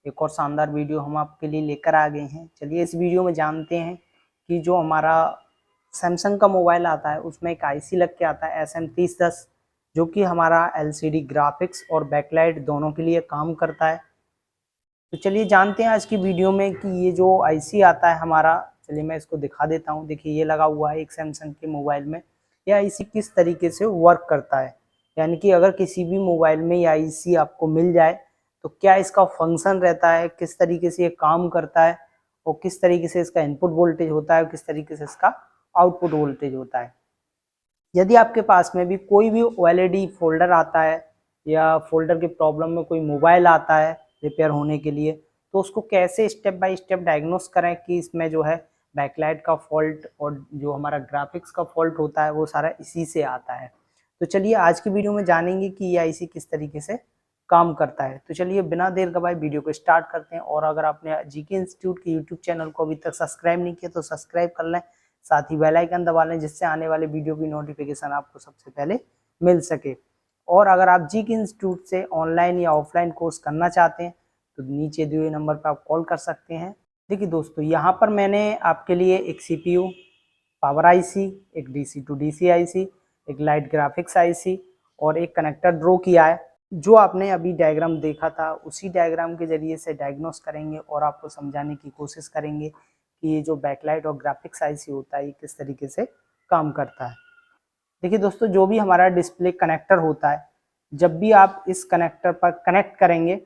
एक और शानदार वीडियो हम आपके लिए लेकर आ गए हैं। चलिए इस वीडियो में जानते हैं कि जो हमारा सैमसंग का मोबाइल आता है उसमें एक आईसी लग के आता है SM3010, जो कि हमारा LCD ग्राफिक्स और बैकलाइट दोनों के लिए काम करता है। तो चलिए जानते हैं आज की वीडियो में कि ये जो आईसी आता है हमारा, चलिए मैं इसको दिखा देता हूँ। देखिए ये लगा हुआ है एक सैमसंग के मोबाइल में। यह आईसी किस तरीके से वर्क करता है, यानी कि अगर किसी भी मोबाइल में ये आईसी आपको मिल जाए तो क्या इसका फंक्शन रहता है, किस तरीके से ये काम करता है और किस तरीके से इसका इनपुट वोल्टेज होता है और किस तरीके से इसका आउटपुट वोल्टेज होता है। यदि आपके पास में भी कोई भी OLED फोल्डर आता है या फोल्डर के प्रॉब्लम में कोई मोबाइल आता है रिपेयर होने के लिए, तो उसको कैसे स्टेप बाय स्टेप डायग्नोस करें कि इसमें जो है बैकलाइट का फॉल्ट और जो हमारा ग्राफिक्स का फॉल्ट होता है वो सारा इसी से आता है। तो चलिए आज की वीडियो में जानेंगे कि ये आईसी किस तरीके से काम करता है। तो चलिए बिना देर गवाए वीडियो को स्टार्ट करते हैं। और अगर आपने GK इंस्टीट्यूट के यूट्यूब चैनल को अभी तक सब्सक्राइब नहीं किया तो सब्सक्राइब कर लें, साथ ही बेल आइकन दबा लें जिससे आने वाले वीडियो की नोटिफिकेशन आपको सबसे पहले मिल सके। और अगर आप GK इंस्टीट्यूट से ऑनलाइन या ऑफलाइन कोर्स करना चाहते हैं तो नीचे दिए हुए नंबर पर आप कॉल कर सकते हैं। देखिए दोस्तों, यहाँ पर मैंने आपके लिए एक CPU, पावर आईसी, एक DC टू DC आईसी, एक लाइट ग्राफिक्स आईसी और एक कनेक्टर ड्रॉ किया है। जो आपने अभी डायग्राम देखा था उसी डायग्राम के जरिए से डायग्नोस करेंगे और आपको समझाने की कोशिश करेंगे कि ये जो बैकलाइट और ग्राफिक्स आईसी होता है ये किस तरीके से काम करता है। देखिए दोस्तों, जो भी हमारा डिस्प्ले कनेक्टर होता है, जब भी आप इस कनेक्टर पर कनेक्ट करेंगे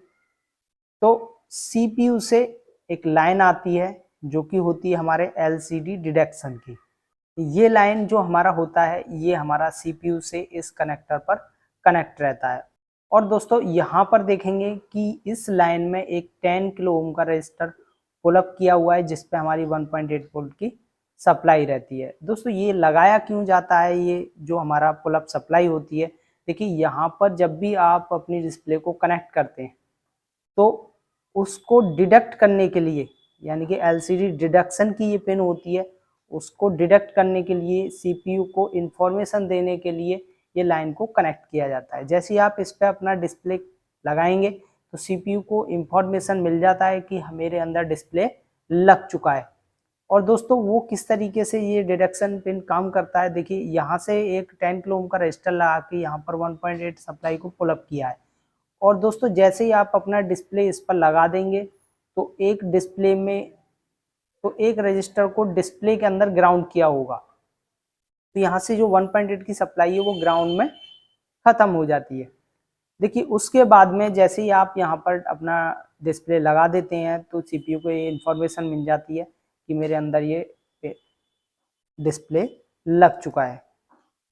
तो CPU से एक लाइन आती है जो कि होती है हमारे LCD डिडक्शन की। ये लाइन जो हमारा होता है ये हमारा CPU से इस कनेक्टर पर कनेक्ट रहता है। और दोस्तों यहाँ पर देखेंगे कि इस लाइन में एक 10 किलो ओम का रजिस्टर पुल अप किया हुआ है जिस पे हमारी 1.8 वोल्ट की सप्लाई रहती है। दोस्तों ये लगाया क्यों जाता है, ये जो हमारा पुल अप सप्लाई होती है, देखिए यहाँ पर जब भी आप अपनी डिस्प्ले को कनेक्ट करते हैं तो उसको डिडक्ट करने के लिए, यानी कि LCD डिडक्शन की ये पिन होती है, उसको डिडक्ट करने के लिए CPU को इंफॉर्मेशन देने के लिए ये लाइन को कनेक्ट किया जाता है। जैसे ही आप इस पर अपना डिस्प्ले लगाएंगे तो CPU को इंफॉर्मेशन मिल जाता है कि मेरे अंदर डिस्प्ले लग चुका है। और दोस्तों वो किस तरीके से ये डिडक्शन पिन काम करता है, देखिए यहाँ से एक 10 किलो ओम का रजिस्टर लगा के यहाँ पर 1.8 सप्लाई को पुल अप किया है। और दोस्तों जैसे ही आप अपना डिस्प्ले इस पर लगा देंगे तो एक डिस्प्ले में तो एक रजिस्टर को डिस्प्ले के अंदर ग्राउंड किया होगा, तो यहाँ से जो 1.8 की सप्लाई है वो ग्राउंड में खत्म हो जाती है। देखिए उसके बाद में जैसे ही आप यहाँ पर अपना डिस्प्ले लगा देते हैं तो CPU को ये इंफॉर्मेशन मिल जाती है कि मेरे अंदर ये डिस्प्ले लग चुका है।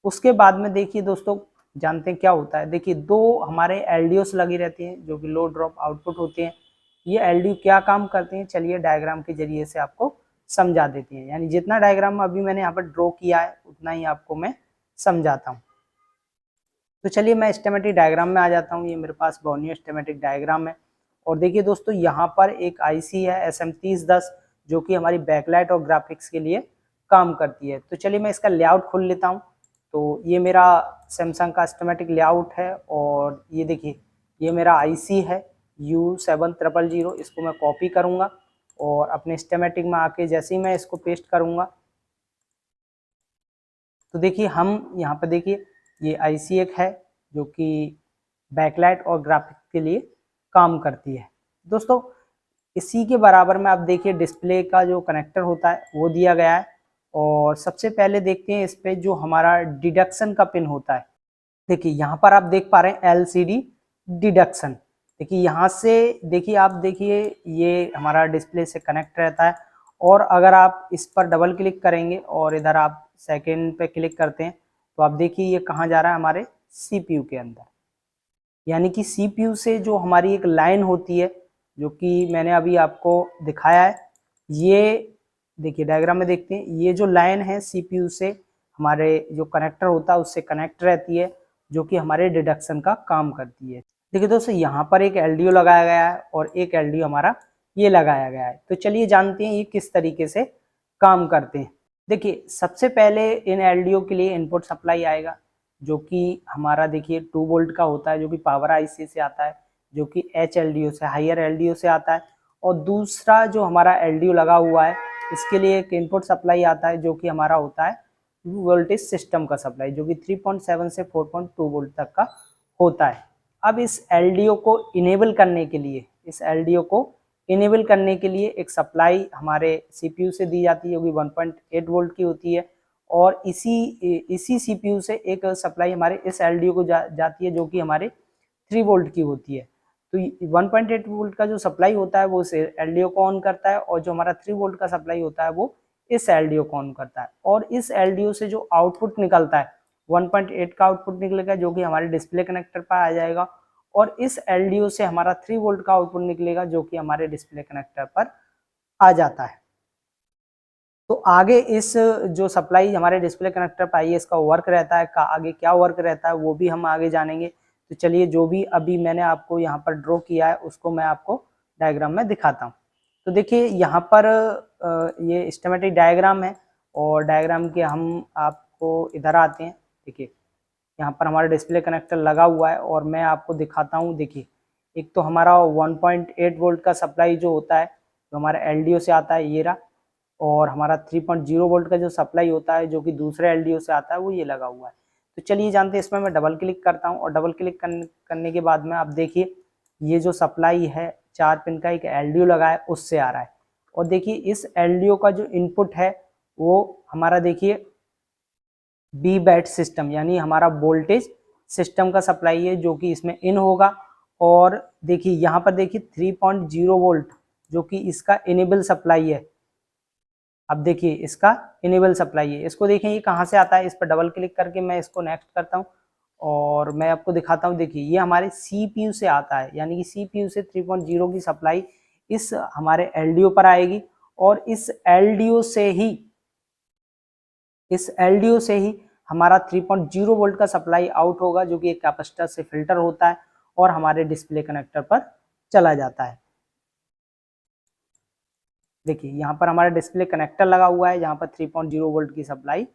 उसके बाद में देखिए दोस्तों जानते हैं क्या होता है। देखिए दो हमारे LDOs लगी रहती हैं जो कि लो ड्रॉप आउटपुट होते हैं। ये LDO क्या काम करते हैं, चलिए डायग्राम के जरिए से आपको समझा देते हैं। यानी जितना डायग्राम अभी मैंने यहाँ पर ड्रॉ किया है उतना ही आपको मैं समझाता हूँ। तो चलिए मैं स्कीमेटिक डायग्राम में आ जाता हूँ। ये मेरे पास बोर्नियो स्कीमेटिक डायग्राम है। और देखिए दोस्तों यहाँ पर एक आईसी है SM3010 जो कि हमारी बैकलाइट और ग्राफिक्स के लिए काम करती है। तो चलिए मैं इसका लेआउट खोल लेता हूँ। तो ये मेरा सैमसंग का स्कीमेटिक लेआउट है और ये देखिए ये मेरा आईसी है U7000। इसको मैं कॉपी करूँगा और अपने स्कीमेटिक में आके जैसे ही मैं इसको पेस्ट करूँगा तो देखिए हम यहाँ पर देखिए ये आईसी एक है जो कि बैकलाइट और ग्राफिक्स के लिए काम करती है। दोस्तों इसी के बराबर में आप देखिए डिस्प्ले का जो कनेक्टर होता है वो दिया गया है। और सबसे पहले देखते हैं इस पे जो हमारा डिडक्शन का पिन होता है। देखिए यहाँ पर आप देख पा रहे हैं LCD डिडक्शन। देखिए यहाँ से देखिए आप देखिए ये हमारा डिस्प्ले से कनेक्ट रहता है। और अगर आप इस पर डबल क्लिक करेंगे और इधर आप सेकंड पे क्लिक करते हैं तो आप देखिए ये कहाँ जा रहा है, हमारे CPU के अंदर। यानी कि CPU से जो हमारी एक लाइन होती है जो कि मैंने अभी आपको दिखाया है, ये देखिए डायग्राम में देखते हैं, ये जो लाइन है CPU से हमारे जो कनेक्टर होता है उससे कनेक्ट रहती है जो कि हमारे डिडक्शन का काम करती है। देखिए दोस्तों यहाँ पर एक LDO लगाया गया है और एक LDO हमारा ये लगाया गया है। तो चलिए जानते हैं ये किस तरीके से काम करते हैं। देखिए सबसे पहले इन LDO के लिए इनपुट सप्लाई आएगा जो कि हमारा देखिए 2 वोल्ट का होता है जो कि पावर आईसी से आता है। जो कि HLDO से, हायर LDO से आता है। और दूसरा जो हमारा LDO लगा हुआ है, इसके लिए एक इनपुट सप्लाई आता है जो कि हमारा होता है वोल्टेज सिस्टम का सप्लाई, जो कि 3.7 से 4.2 वोल्ट तक का होता है। अब इस LDO को इनेबल करने के लिए, एक सप्लाई हमारे CPU से दी जाती है, जो कि 1.8 वोल्ट की होती है। और इसी CPU से एक सप्लाई हमारे इस LDO को जाती है, जो कि हमारे 3 वोल्ट की होती है। तो 1.8 वोल्ट का जो सप्लाई होता है वो इस LDO को ऑन करता है, और जो हमारा 3 वोल्ट का सप्लाई होता है वो इस LDO को ऑन करता है। और इस LDO से जो आउटपुट निकलता है 1.8 का आउटपुट निकलेगा, जो कि हमारे डिस्प्ले कनेक्टर पर आ जाएगा। और इस LDO से हमारा 3 वोल्ट का आउटपुट निकलेगा, जो कि हमारे डिस्प्ले कनेक्टर पर आ जाता है। तो आगे इस जो सप्लाई हमारे डिस्प्ले कनेक्टर पर आई है, इसका वर्क रहता है, आगे क्या वर्क रहता है वो भी हम आगे जानेंगे। तो चलिए, जो भी अभी मैंने आपको यहाँ पर ड्रॉ किया है उसको मैं आपको डायग्राम में दिखाता हूँ। तो देखिए, यहाँ पर ये स्कीमेटिक डायग्राम है, और डायग्राम के हम आपको इधर आते हैं। देखिए, यहाँ पर हमारा डिस्प्ले कनेक्टर लगा हुआ है, और मैं आपको दिखाता हूँ। देखिए, एक तो हमारा 1.8 वोल्ट का सप्लाई जो होता है, जो हमारा LDO से आता है, ये रहा। और हमारा 3.0 वोल्ट का जो सप्लाई होता है, जो कि दूसरे LDO से आता है, वो ये लगा हुआ है। तो चलिए जानते हैं। इसमें मैं डबल क्लिक करता हूँ, और डबल क्लिक करने के बाद में आप देखिए, ये जो सप्लाई है 4 पिन का एक LDO लगा है, उससे आ रहा है। और देखिए, इस LDO का जो इनपुट है वो हमारा देखिए बी बैट सिस्टम, यानी हमारा वोल्टेज सिस्टम का सप्लाई है, जो कि इसमें इन होगा। और देखिए, यहाँ पर देखिए 3.0 वोल्ट, जो कि इसका इनेबल सप्लाई है। अब देखिए, इसका इनेबल सप्लाई है। इसको देखें ये कहाँ से आता है, इस पर डबल क्लिक करके मैं इसको नेक्स्ट करता हूँ, और मैं आपको दिखाता हूँ। देखिए, ये हमारे CPU से आता है, यानी कि CPU से 3.0 की सप्लाई इस हमारे LDO पर आएगी। और इस LDO से ही हमारा 3.0 वोल्ट का सप्लाई आउट होगा, जो कि एक कैपेसिटर से फिल्टर होता है और हमारे डिस्प्ले कनेक्टर पर चला जाता है। देखिए, यहाँ पर हमारा डिस्प्ले कनेक्टर लगा हुआ है, जहाँ पर 3.0 वोल्ट की सप्लाई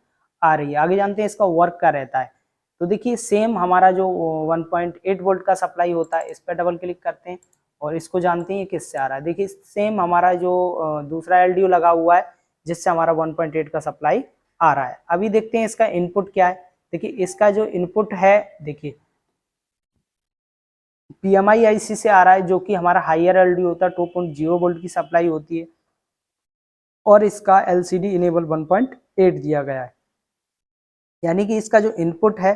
आ रही है। आगे जानते हैं इसका वर्क क्या रहता है। तो देखिए, सेम हमारा जो 1.8 वोल्ट का सप्लाई होता है, इस पर डबल क्लिक करते हैं, और इसको जानते हैं किससे आ रहा है। देखिए, सेम हमारा जो दूसरा LDO लगा हुआ है, जिससे हमारा 1.8 का सप्लाई आ रहा है। अभी देखते हैं इसका इनपुट क्या है। देखिए, इसका जो इनपुट है, देखिए PMI IC से आ रहा है, जो कि हमारा हायर LDO होता है, 2.0 वोल्ट की सप्लाई होती है। और इसका LCD इनेबल 1.8 दिया गया है, यानी कि इसका जो इनपुट है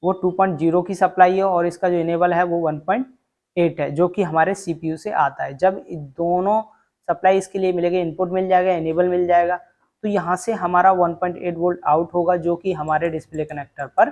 वो 2.0 की सप्लाई है, और इसका जो इनेबल है वो 1.8 है, जो कि हमारे CPU से आता है। जब दोनों सप्लाई इसके लिए मिलेगा, इनपुट मिल जाएगा, इनेबल मिल जाएगा, तो यहाँ से हमारा 1.8 वोल्ट आउट होगा, जो कि हमारे डिस्प्ले कनेक्टर पर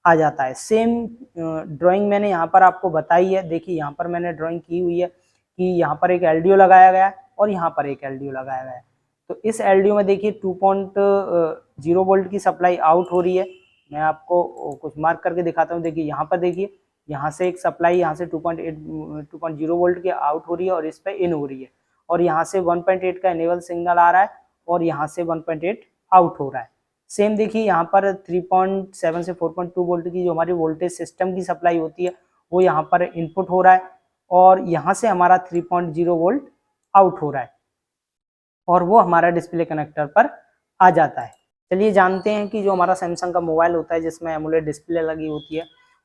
आ जाता है। सेम ड्राइंग मैंने यहाँ पर आपको बताई है। देखिए, यहाँ पर मैंने ड्राइंग की हुई है कि यहाँ पर एक LDO लगाया गया है, और यहाँ पर एक LDO लगाया गया है। तो इस LDO में देखिए 2.0 वोल्ट की सप्लाई आउट हो रही है। मैं आपको कुछ मार्क करके दिखाता हूँ। देखिए, यहाँ पर देखिए, यहाँ से एक सप्लाई, यहाँ से 2.0 वोल्ट की आउट हो रही है, और इस पर इन हो रही है। और यहाँ से 1.8 का इनेबल सिग्नल आ रहा है, और यहाँ से 1.8 आउट हो रहा है। सेम देखिए, यहाँ पर 3.7 से 4.2 वोल्ट की जो हमारी वोल्टेज सिस्टम की सप्लाई होती है, वो यहाँ पर इनपुट हो रहा है, और यहाँ से हमारा 3.0 वोल्ट आउट हो रहा है, और वो हमारा डिस्प्ले कनेक्टर पर आ जाता है। चलिए जानते हैं कि जो हमारा सैमसंग का मोबाइल होता है, जिसमें एमोलेड डिस्प्ले लगी होती है,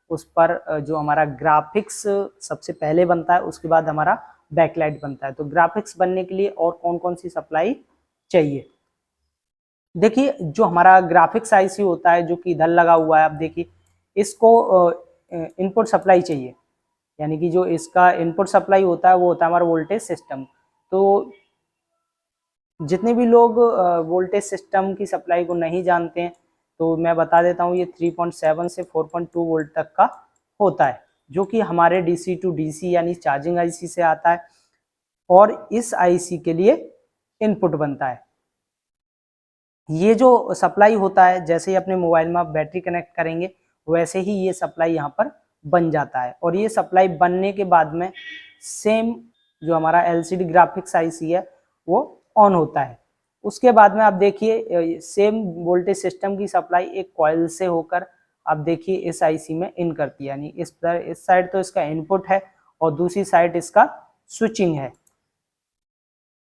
उस पर जो हमारा ग्राफिक्स सबसे पहले बनता है, उसके बाद हमारा बैकलाइट बनता है। तो ग्राफिक्स बनने के लिए और कौन कौन सी सप्लाई चाहिए। देखिए, जो हमारा ग्राफिक्स IC होता है, जो कि इधर लगा हुआ है, आप देखिए, इसको इनपुट सप्लाई चाहिए, यानी कि जो इसका इनपुट सप्लाई होता है वो होता है हमारा वोल्टेज सिस्टम। तो जितने भी लोग वोल्टेज सिस्टम की सप्लाई को नहीं जानते हैं, तो मैं बता देता हूँ, ये 3.7 से 4.2 वोल्ट तक का होता है, जो कि हमारे DC to DC यानी चार्जिंग IC से आता है, और इस IC के लिए इनपुट बनता है। ये जो सप्लाई होता है, जैसे ही अपने मोबाइल में आप बैटरी कनेक्ट करेंगे, वैसे ही ये सप्लाई यहाँ पर बन जाता है। और ये सप्लाई बनने के बाद में सेम जो हमारा LCD ग्राफिक्स IC है वो ऑन होता है। उसके बाद में आप देखिए, सेम वोल्टेज सिस्टम की सप्लाई एक कॉइल से होकर आप देखिए इस IC में इन करती है, यानी इस साइड तो इसका इनपुट है, और दूसरी साइड इसका स्विचिंग है।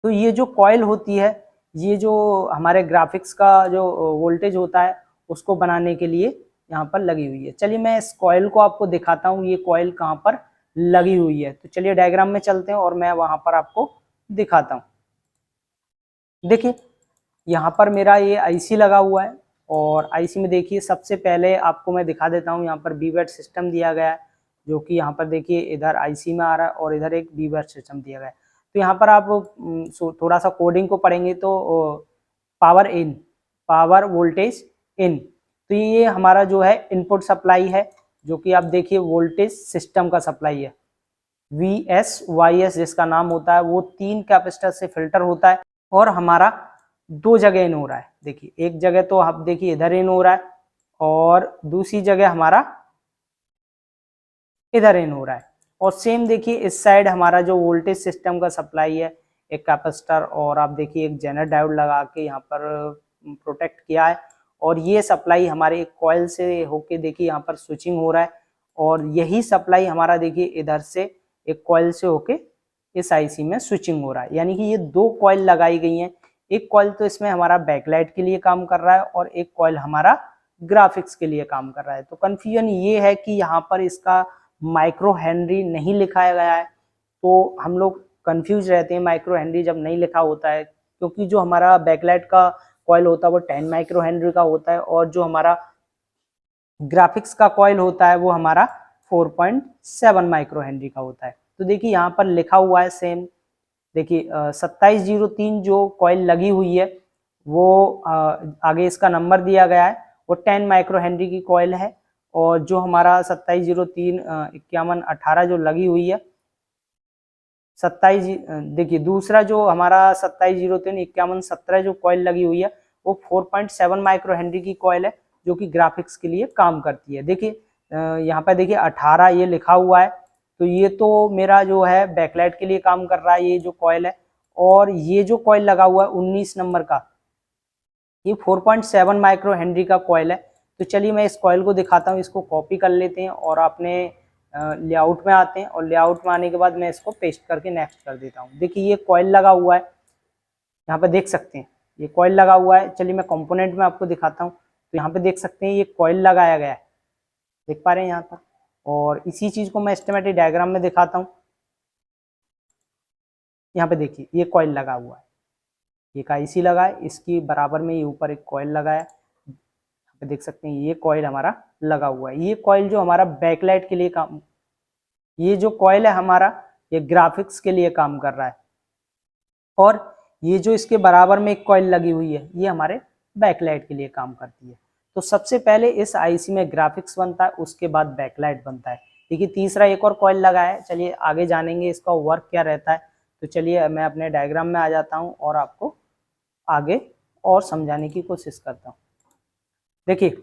तो ये जो कॉइल होती है, ये जो हमारे ग्राफिक्स का जो वोल्टेज होता है उसको बनाने के लिए यहाँ पर लगी हुई है। चलिए मैं इस कॉइल को आपको दिखाता हूँ, ये कॉइल कहाँ पर लगी हुई है। तो चलिए डायग्राम में चलते हैं और मैं वहां पर आपको दिखाता हूँ। देखिए यहाँ पर मेरा ये आईसी लगा हुआ है और आईसी में देखिए सबसे पहले आपको मैं दिखा देता हूँ, यहाँ पर बीवेट सिस्टम दिया गया है, जो कि यहाँ पर देखिए इधर आईसी में आ रहा है और इधर एक बीवेट सिस्टम दिया गया है। तो यहाँ पर आप थोड़ा सा कोडिंग को पढ़ेंगे तो पावर इन, पावर वोल्टेज इन, तो ये हमारा जो है इनपुट सप्लाई है, जो कि आप देखिए वोल्टेज सिस्टम का सप्लाई है। VSYS जिसका नाम होता है, वो 3 कैपेसिटर से फिल्टर होता है और हमारा 2 जगह इन हो रहा है। देखिए एक जगह तो आप देखिए इधर इन हो रहा है और दूसरी जगह हमारा इधर इन हो रहा है। और सेम देखिए इस साइड हमारा जो वोल्टेज सिस्टम का सप्लाई है, एक कैपेसिटर और आप देखिए एक जेनर डायोड लगा के यहाँ पर प्रोटेक्ट किया है। और ये सप्लाई हमारे एक कॉइल से होके देखिए यहाँ पर स्विचिंग हो रहा है और यही सप्लाई हमारा देखिए इधर से एक कॉइल से होके इस आईसी में स्विचिंग हो रहा है। यानी कि ये 2 कॉइल लगाई गई हैं। एक कॉइल तो इसमें हमारा बैकलाइट के लिए काम कर रहा है और एक कॉइल हमारा ग्राफिक्स के लिए काम कर रहा है। तो कंफ्यूजन ये है कि यहाँ पर इसका माइक्रो हेनरी नहीं लिखाया गया है, तो हम लोग कंफ्यूज रहते हैं माइक्रो हेनरी जब नहीं लिखा होता है, क्योंकि जो हमारा बैकलाइट का कॉइल होता है वो 10 माइक्रो हेनरी का होता है और जो हमारा ग्राफिक्स का कॉइल होता है वो हमारा 4.7 माइक्रो हेनरी का होता है। तो देखिए यहाँ पर लिखा हुआ है सेम, देखिए 2703 जो कॉइल लगी हुई है वो आगे इसका नंबर दिया गया है, वो 10 माइक्रो हेनरी की कॉइल है। और जो हमारा 2703 51 18 जो लगी हुई है 27, देखिए दूसरा जो हमारा 2703 51 17 जो कॉइल लगी हुई है वो 4.7 माइक्रो हेनरी की कॉइल है, जो कि ग्राफिक्स के लिए काम करती है। देखिए यहाँ पर देखिए 18 ये लिखा हुआ है, तो ये तो मेरा जो है बैकलाइट के लिए काम कर रहा है ये जो कॉइल है। और ये जो कॉइल लगा हुआ है 19 नंबर का, ये 4.7 माइक्रो हेनरी का कॉइल है। तो चलिए मैं इस कॉइल को दिखाता हूँ, इसको कॉपी कर लेते हैं और अपने लेआउट में आते हैं और लेआउट में आने के बाद मैं इसको पेस्ट करके नेक्स्ट कर देता हूँ। देखिए ये कॉइल लगा हुआ है, यहाँ पे देख सकते हैं ये कॉइल लगा हुआ है। चलिए मैं कंपोनेंट में आपको दिखाता हूँ, तो यहाँ पे देख सकते हैं ये कॉइल लगाया गया है, देख पा रहे हैं यहाँ पर। और इसी चीज को मैं स्कीमेटिक डायग्राम में दिखाता हूँ। यहाँ पे देखिए ये कॉइल लगा हुआ है, एक आईसी लगा है, इसकी बराबर में ये ऊपर एक कॉइल लगा है, देख सकते हैं ये कॉइल हमारा लगा हुआ है। ये कॉइल जो हमारा बैकलाइट के लिए काम, ये जो कॉइल है हमारा ये ग्राफिक्स के लिए काम कर रहा है। और ये जो इसके बराबर में एक कॉइल लगी हुई है ये हमारे बैकलाइट के लिए काम करती है। तो सबसे पहले इस आईसी में ग्राफिक्स बनता है, उसके बाद बैकलाइट बनता है। देखिए तीसरा एक और कॉइल लगा है, चलिए आगे जानेंगे इसका वर्क क्या रहता है। तो चलिए मैं अपने डायग्राम में आ जाता हूँ और आपको आगे और समझाने की कोशिश करता हूँ। देखिए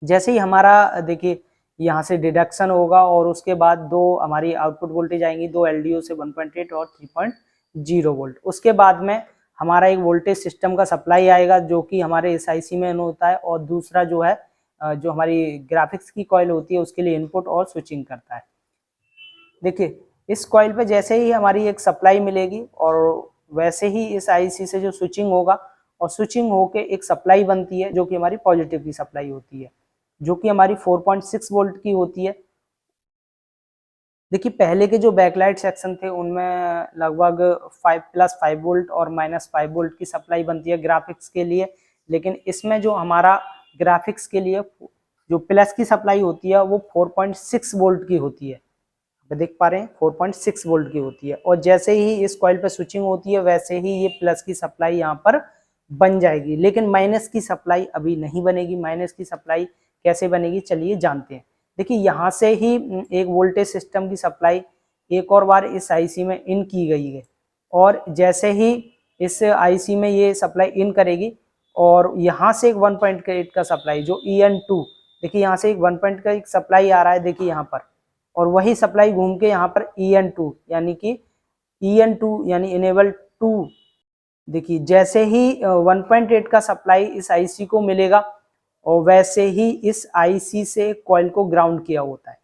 जैसे ही हमारा देखिए यहाँ से डिडक्शन होगा और उसके बाद 2 हमारी आउटपुट वोल्टेज आएंगी, 2 एलडीओ से 1.8 और 3.0 वोल्ट। उसके बाद में हमारा एक वोल्टेज सिस्टम का सप्लाई आएगा जो कि हमारे इस आईसी में होता है, और दूसरा जो है जो हमारी ग्राफिक्स की कॉइल होती है उसके लिए इनपुट और स्विचिंग करता है। देखिए इस कॉइल पे जैसे ही हमारी एक सप्लाई मिलेगी और वैसे ही इस आईसी से जो स्विचिंग होगा और स्विचिंग होके एक सप्लाई बनती है जो कि हमारी पॉजिटिव की सप्लाई होती है, जो कि हमारी 4.6 वोल्ट की होती है। देखिए पहले के जो बैकलाइट सेक्शन थे उनमें लगभग 5 वोल्ट और -5 वोल्ट की सप्लाई बनती है ग्राफिक्स के लिए, लेकिन इसमें जो हमारा ग्राफिक्स के लिए जो प्लस की सप्लाई होती है वो 4.6 वोल्ट की होती है, देख पा रहे हैं 4.6 वोल्ट की होती है। और जैसे ही इस कॉइल पर स्विचिंग होती है वैसे ही ये प्लस की सप्लाई यहाँ पर बन जाएगी, लेकिन माइनस की सप्लाई अभी नहीं बनेगी। माइनस की सप्लाई कैसे बनेगी चलिए जानते हैं। देखिए यहाँ से ही एक वोल्टेज सिस्टम की सप्लाई एक और बार इस आईसी में इन की गई है, और जैसे ही इस आईसी में ये सप्लाई इन करेगी और यहाँ से एक 1.8 का सप्लाई जो EN2, देखिए यहाँ से एक 1 का एक सप्लाई आ रहा है देखिए यहाँ पर, और वही सप्लाई घूम के यहाँ पर EN2 यानी कि EN2 यानी इनेबल 2। देखिए जैसे ही 1.8 का सप्लाई इस आईसी को मिलेगा और वैसे ही इस आईसी से कॉइल को ग्राउंड किया होता है।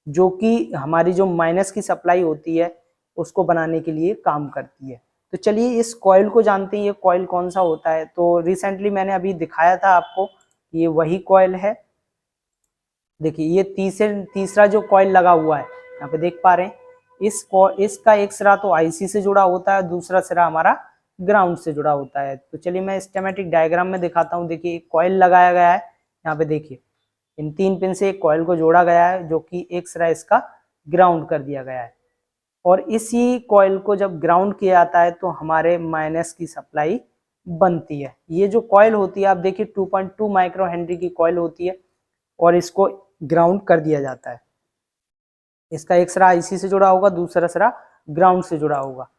जो कि हमारी जो माइनस की सप्लाई होती है उसको बनाने के लिए काम करती है। तो चलिए इस कॉइल को जानते हैं, ये कॉइल कौन सा होता है। तो रिसेंटली मैंने अभी दिखाया था आपको, ये वही कॉइल है। देखिए ये तीसरा जो कॉइल लगा हुआ है यहाँ पे देख पा रहे हैं, इसका एक सिरा तो आईसी से जुड़ा होता है, दूसरा सिरा हमारा ग्राउंड से जुड़ा होता है। तो चलिए मैं स्कीमेटिक डायग्राम में दिखाता हूँ। देखिए एक कॉइल लगाया गया है यहाँ पे, देखिए इन 3 पिन से एक कॉइल को जोड़ा गया है, जो कि एक सिरा इसका ग्राउंड कर दिया गया है। और इसी कॉइल को जब ग्राउंड किया जाता है तो हमारे माइनस की सप्लाई बनती है। ये जो कॉइल होती है आप देखिए 2.2 माइक्रो हेनरी की कॉइल होती है, और इसको ग्राउंड कर दिया जाता है। इसका एक सिरा आईसी से जुड़ा होगा, दूसरा सिरा ग्राउंड से जुड़ा होगा।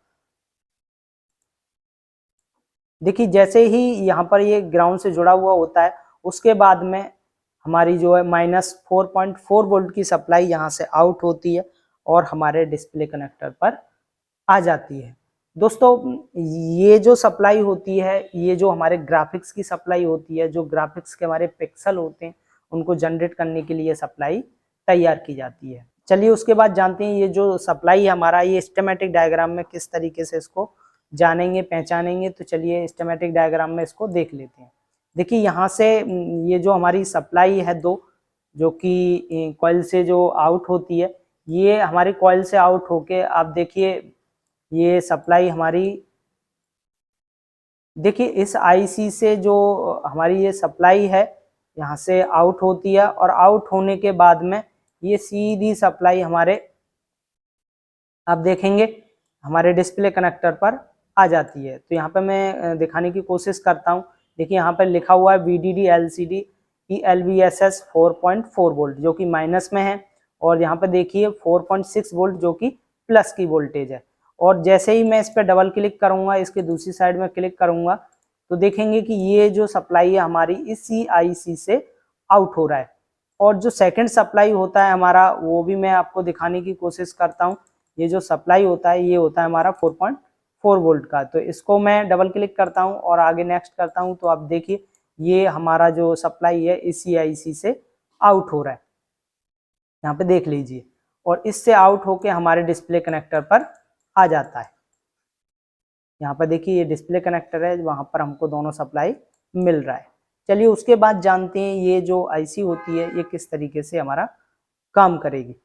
देखिए जैसे ही यहाँ पर ये ग्राउंड से जुड़ा हुआ होता है, उसके बाद में हमारी जो है -4.4 वोल्ट की सप्लाई यहाँ से आउट होती है और हमारे डिस्प्ले कनेक्टर पर आ जाती है। दोस्तों ये जो सप्लाई होती है, ये जो हमारे ग्राफिक्स की सप्लाई होती है, जो ग्राफिक्स के हमारे पिक्सल होते हैं उनको जनरेट करने के लिए सप्लाई तैयार की जाती है। चलिए उसके बाद जानते हैं ये जो सप्लाई हमारा, ये स्कीमेटिक डायग्राम में किस तरीके से इसको जानेंगे, पहचानेंगे। तो चलिए स्कीमेटिक डायग्राम में इसको देख लेते हैं। देखिए यहाँ से ये जो हमारी सप्लाई है दो, जो कि कॉइल से जो आउट होती है, ये हमारी कॉइल से आउट होके आप देखिए ये सप्लाई हमारी, देखिए इस आईसी से जो हमारी ये सप्लाई है यहाँ से आउट होती है, और आउट होने के बाद में ये सीधी सप्लाई हमारे, आप देखेंगे हमारे डिस्प्ले कनेक्टर पर आ जाती है। तो यहाँ पे मैं दिखाने की कोशिश करता हूँ। देखिए यहाँ पर लिखा हुआ है VDD LCD ELVSS 4.4 वोल्ट, जो कि माइनस में है, और यहाँ पे देखिए 4.6 वोल्ट जो कि प्लस की वोल्टेज है। और जैसे ही मैं इस पर डबल क्लिक करूंगा, इसके दूसरी साइड में क्लिक करूंगा, तो देखेंगे कि ये जो सप्लाई है हमारी इसी आईसी से आउट हो रहा है। और जो सेकंड सप्लाई होता है हमारा, वो भी मैं आपको दिखाने की कोशिश करता हूँ। ये जो सप्लाई होता है ये होता है हमारा 4.4 वोल्ट का। तो इसको मैं डबल क्लिक करता हूँ और आगे नेक्स्ट करता हूँ, तो आप देखिए ये हमारा जो सप्लाई है इसी आईसी से आउट हो रहा है, यहाँ पे देख लीजिए। और इससे आउट होके हमारे डिस्प्ले कनेक्टर पर आ जाता है। यहाँ पर देखिए ये डिस्प्ले कनेक्टर है, वहां पर हमको दोनों सप्लाई मिल रहा है। चलिए उसके बाद जानते हैं ये जो आईसी होती है ये किस तरीके से हमारा काम करेगी।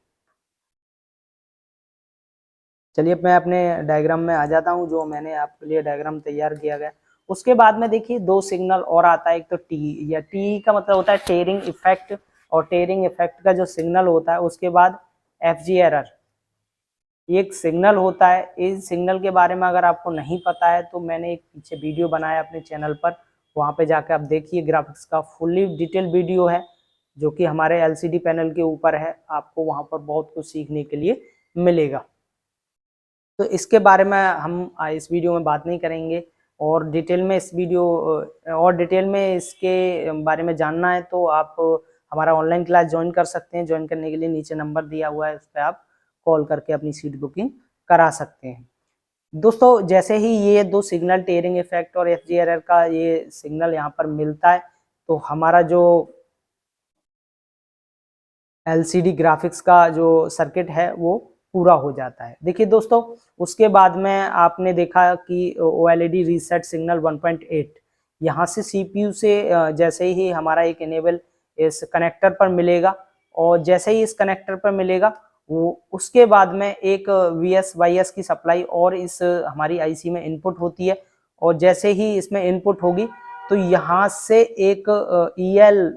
चलिए मैं अपने डायग्राम में आ जाता हूँ, जो मैंने आपके लिए डायग्राम तैयार किया गया। उसके बाद में देखिए दो सिग्नल और आता है। एक तो टी, या टी का मतलब होता है टेयरिंग इफेक्ट, और टेयरिंग इफेक्ट का जो सिग्नल होता है उसके बाद एफजी एरर, एक सिग्नल होता है। इस सिग्नल के बारे में अगर आपको नहीं पता है तो मैंने एक पीछे वीडियो बनाया अपने चैनल पर, वहाँ पे जाकर आप देखिए, ग्राफिक्स का फुल्ली डिटेल वीडियो है जो कि हमारे एलसीडी पैनल के ऊपर है। आपको वहाँ पर बहुत कुछ सीखने के लिए मिलेगा। तो इसके बारे में हम इस वीडियो में बात नहीं करेंगे, और डिटेल में इसके बारे में जानना है तो आप हमारा ऑनलाइन क्लास ज्वाइन कर सकते हैं। ज्वाइन करने के लिए नीचे नंबर दिया हुआ है, उस पर आप कॉल करके अपनी सीट बुकिंग करा सकते हैं। दोस्तों जैसे ही ये दो सिग्नल, टेयरिंग इफेक्ट और एफजी एरर का ये सिग्नल यहाँ पर मिलता है, तो हमारा जो एलसीडी ग्राफिक्स का जो सर्किट है वो पूरा हो जाता है। देखिए दोस्तों उसके बाद में आपने देखा कि ओएलईडी रीसेट सिग्नल 1.8 यहाँ से सीपीयू से जैसे ही हमारा एक इनेबल इस कनेक्टर पर मिलेगा, और जैसे ही इस कनेक्टर पर मिलेगा वो उसके बाद में एक VSYS की सप्लाई और इस हमारी आईसी में इनपुट होती है। और जैसे ही इसमें इनपुट होगी तो यहाँ से एक EL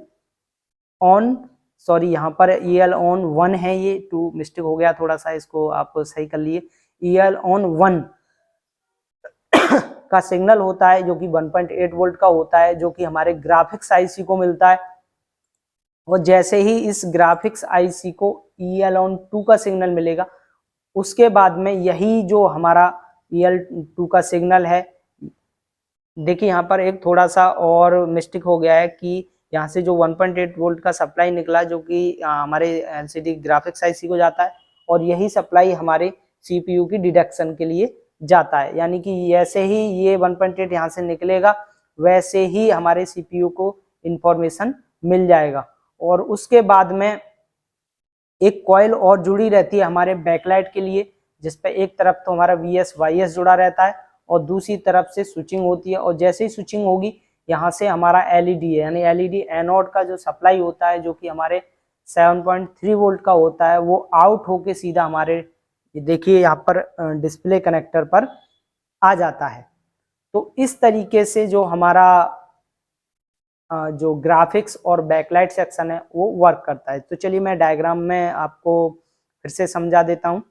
ऑन, सॉरी यहाँ पर EL ऑन 1 है, ये 2 मिस्टेक हो गया थोड़ा सा, इसको आप सही कर लिए। EL ऑन 1 का सिग्नल होता है जो कि 1.8 वोल्ट का होता है, जो कि हमारे ग्राफिक्स आईसी को मिलता है। और जैसे ही इस ग्राफिक्स आईसी को EL ऑन 2 का सिग्नल मिलेगा, उसके बाद में यही जो हमारा EL2 का सिग्नल है, देखिए यहाँ पर एक थोड़ा सा और मिस्टेक हो गया है कि यहाँ से जो 1.8 वोल्ट का सप्लाई निकला जो कि हमारे एलसीडी ग्राफिक्स आईसी को जाता है, और यही सप्लाई हमारे सीपीयू की डिडक्शन के लिए जाता है। यानी कि जैसे ही ये 1.8 यहाँ से निकलेगा वैसे ही हमारे सीपीयू को इंफॉर्मेशन मिल जाएगा। और उसके बाद में एक कॉइल और जुड़ी रहती है हमारे बैकलाइट के लिए, जिस पे एक तरफ तो हमारा VS/YS जुड़ा रहता है और दूसरी तरफ से स्विचिंग होती है। और जैसे ही स्विचिंग होगी यहाँ से हमारा LED है, यानी LED एनोड का जो सप्लाई होता है, जो कि हमारे 7.3 वोल्ट का होता है, वो आउट होके सीधा हमारे देखिए यहाँ पर डिस्प्ले कनेक्टर पर आ जाता है। तो इस तरीके से जो हमारा जो ग्राफिक्स और बैकलाइट सेक्शन है वो वर्क करता है। तो चलिए मैं डायग्राम में आपको फिर से समझा देता हूँ।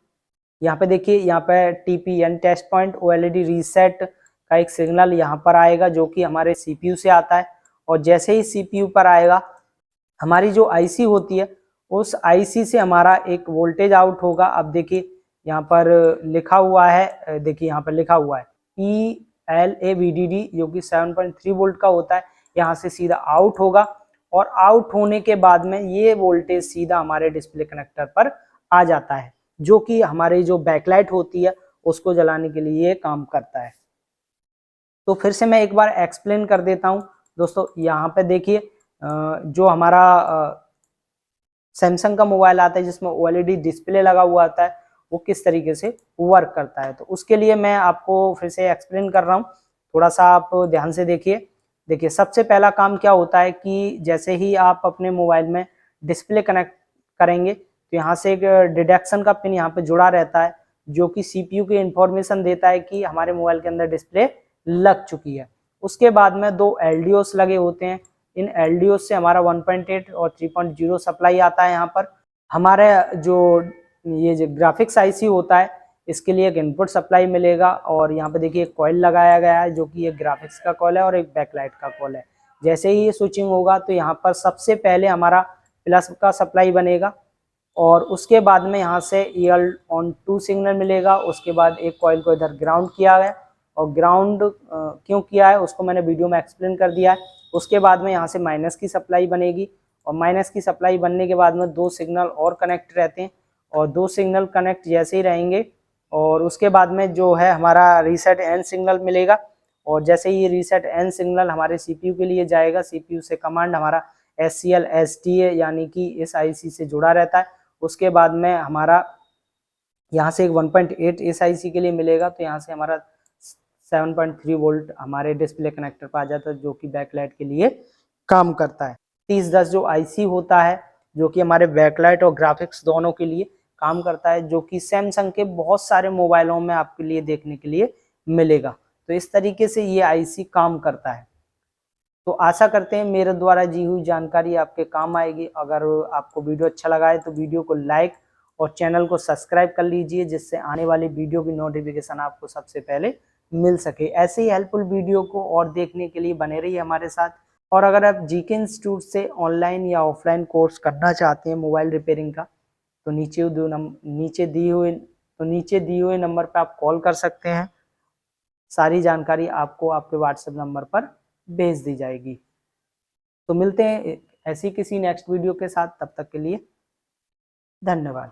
यहाँ पे देखिए, यहाँ पे TPN test point OLED reset का एक सिग्नल यहाँ पर आएगा, जो कि हमारे CPU से आता है। और जैसे ही CPU पर आएगा, हमारी जो IC होती है, उस IC से हमारा एक वोल्टेज आउट होगा। अब देखिए यहाँ पर लिखा हुआ है, देखिए यहाँ पर लिखा हुआ है ELA-VDD, जो कि 7.3 वोल्ट का होता है। यहाँ से सीधा आउट होगा और आउट होने के बाद में ये वोल्टेज सीधा हमारे डिस्प्ले कनेक्टर पर आ जाता है, जो कि हमारी जो बैकलाइट होती है उसको जलाने के लिए ये काम करता है। तो फिर से मैं एक बार एक्सप्लेन कर देता हूँ दोस्तों। यहाँ पे देखिए जो हमारा सैमसंग का मोबाइल आता है जिसमें OLED डिस्प्ले लगा हुआ आता है, वो किस तरीके से वर्क करता है, तो उसके लिए मैं आपको फिर से एक्सप्लेन कर रहा हूँ। थोड़ा सा आप ध्यान से देखिए सबसे पहला काम क्या होता है कि जैसे ही आप अपने मोबाइल में डिस्प्ले कनेक्ट करेंगे, तो यहाँ से एक डिडक्शन का पिन यहाँ पे जुड़ा रहता है, जो कि CPU की इंफॉर्मेशन देता है कि हमारे मोबाइल के अंदर डिस्प्ले लग चुकी है। उसके बाद में दो LDOs लगे होते हैं। इन LDOs से हमारा 1.8 और 3.0 सप्लाई आता है। यहाँ पर हमारे जो ये जो ग्राफिक्स IC होता है, इसके लिए एक इनपुट सप्लाई मिलेगा। और यहाँ पे देखिए एक कॉइल लगाया गया है, जो कि एक ग्राफिक्स का कॉइल है और एक बैकलाइट का कॉइल है। जैसे ही ये स्विचिंग होगा, तो यहाँ पर सबसे पहले हमारा प्लस का सप्लाई बनेगा और उसके बाद में यहाँ से EL-ON2 सिग्नल मिलेगा। उसके बाद एक कॉइल को इधर ग्राउंड किया गया, और ग्राउंड क्यों किया है उसको मैंने वीडियो में एक्सप्लेन कर दिया है। उसके बाद में यहाँ से माइनस की सप्लाई बनेगी, और माइनस की सप्लाई बनने के बाद में दो सिग्नल और कनेक्ट रहते हैं, और दो सिग्नल कनेक्ट जैसे ही रहेंगे, और उसके बाद में जो है हमारा रीसेट एन सिग्नल मिलेगा। और जैसे ही ये रीसेट एन सिग्नल हमारे CPU के लिए जाएगा, CPU से कमांड हमारा SCL SDA यानी कि इस IC से जुड़ा रहता है। उसके बाद में हमारा यहाँ से एक 1.8 इस IC के लिए मिलेगा, तो यहाँ से हमारा 7.3 वोल्ट हमारे डिस्प्ले कनेक्टर पर आ जाता है, जो कि बैकलाइट के लिए काम करता है। 3010 जो IC होता है, जो कि हमारे बैकलाइट और ग्राफिक्स दोनों के लिए काम करता है, जो कि सैमसंग के बहुत सारे मोबाइलों में आपके लिए देखने के लिए मिलेगा। तो इस तरीके से ये IC काम करता है। तो आशा करते हैं मेरे द्वारा दी हुई जानकारी आपके काम आएगी। अगर आपको वीडियो अच्छा लगा है तो वीडियो को लाइक और चैनल को सब्सक्राइब कर लीजिए, जिससे आने वाली वीडियो की नोटिफिकेशन आपको सबसे पहले मिल सके। ऐसे ही हेल्पफुल वीडियो को और देखने के लिए बने रहिए हमारे साथ। और अगर आप GK इंस्टीट्यूट से ऑनलाइन या ऑफलाइन कोर्स करना चाहते हैं मोबाइल रिपेयरिंग का, तो नीचे दिए हुए नंबर पर आप कॉल कर सकते हैं। सारी जानकारी आपको आपके WhatsApp नंबर पर भेज दी जाएगी। तो मिलते हैं ऐसी किसी नेक्स्ट वीडियो के साथ, तब तक के लिए धन्यवाद।